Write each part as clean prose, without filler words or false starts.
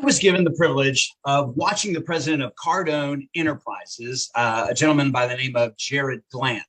was given the privilege of watching the president of Cardone Enterprises, a gentleman by the name of Jared Glant,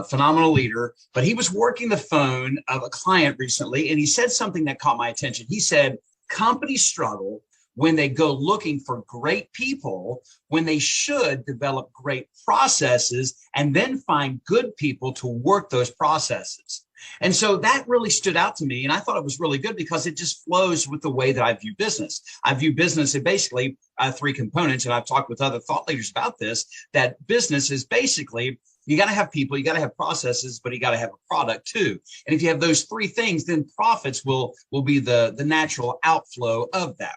phenomenal leader. But he was working the phone of a client recently, and he said something that caught my attention. He said, companies struggle when they go looking for great people, when they should develop great processes and then find good people to work those processes. And so that really stood out to me. And I thought it was really good because it just flows with the way that I view business. I view business in basically three components. And I've talked with other thought leaders about this, that business is basically, you got to have people, you got to have processes, but you got to have a product too. And if you have those three things, then profits will be the natural outflow of that.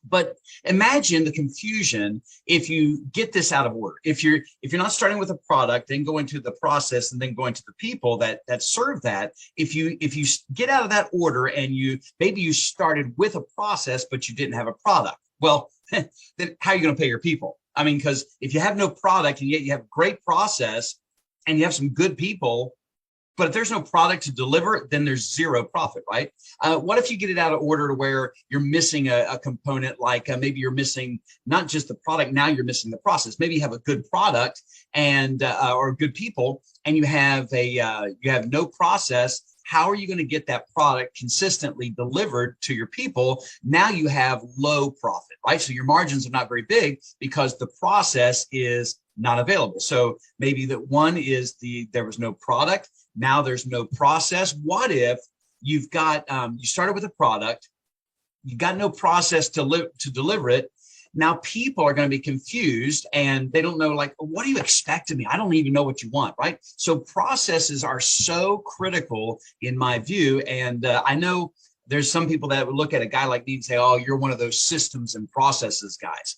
But imagine the confusion if you get this out of order. If you're not starting with a product, then go into the process and then go into the people that serve that. If you get out of that order and maybe you started with a process, but you didn't have a product, well, then how are you going to pay your people? I mean, because if you have no product and yet you have a great process and you have some good people, but if there's no product to deliver, then there's zero profit, right? What if you get it out of order to where you're missing a component, like maybe you're missing not just the product, now you're missing the process. Maybe you have a good product and or good people, and you have no process. How are you going to get that product consistently delivered to your people? Now you have low profit, right? So your margins are not very big because the process is not available. So maybe that one is there was no product. Now there's no process. What if you've got, you started with a product, you got no process to deliver it. Now people are going to be confused and they don't know, like, what do you expect of me? I don't even know what you want, right? So processes are so critical in my view. And I know there's some people that would look at a guy like me and say, oh, you're one of those systems and processes guys.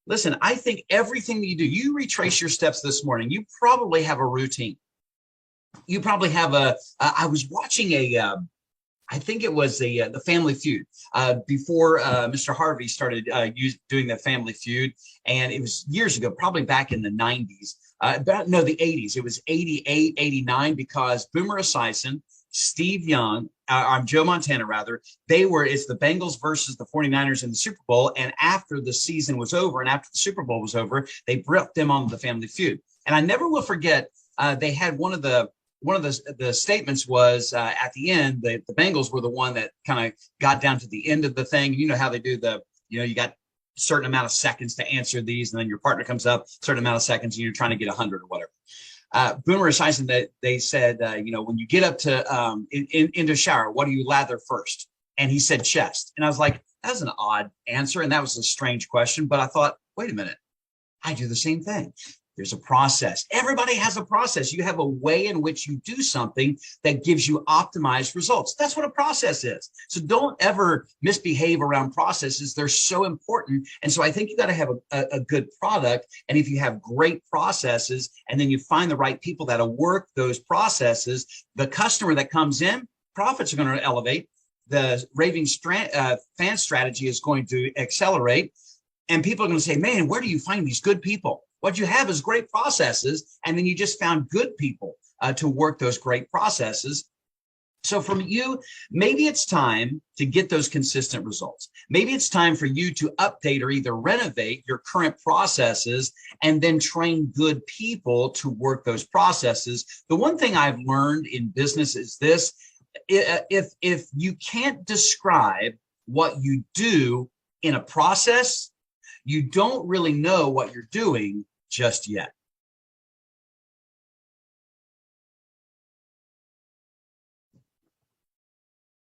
Listen, I think everything that you retrace your steps this morning, you probably have a routine. You probably have I was watching I think it was the Family Feud before Mr. Harvey started doing the Family Feud. And it was years ago, probably back in the 90s, the 80s. It was 88, 89, because Boomer Esiason, Steve Young, Joe Montana, rather, it's the Bengals versus the 49ers in the Super Bowl. And after the season was over and after the Super Bowl was over, they brought them on the Family Feud. And I never will forget, they had one of the statements was at the end, the Bengals were the one that kind of got down to the end of the thing. You know how they do you got a certain amount of seconds to answer these, and then your partner comes up, certain amount of seconds, and you're trying to get 100 or whatever. Boomer Esiason, that they said, when you get up to into the shower, what do you lather first? And he said chest. And I was like, that's an odd answer. And that was a strange question. But I thought, wait a minute, I do the same thing. There's a process. Everybody has a process. You have a way in which you do something that gives you optimized results. That's what a process is. So don't ever misbehave around processes. They're so important. And so I think you got to have a good product. And if you have great processes and then you find the right people that'll work those processes, the customer that comes in, profits are going to elevate. The raving fan strategy is going to accelerate. And people are going to say, man, where do you find these good people? What you have is great processes, and then you just found good people to work those great processes. So from you, maybe it's time to get those consistent results. Maybe it's time for you to update or either renovate your current processes and then train good people to work those processes. The one thing I've learned in business is this: if you can't describe what you do in a process, you don't really know what you're doing just yet.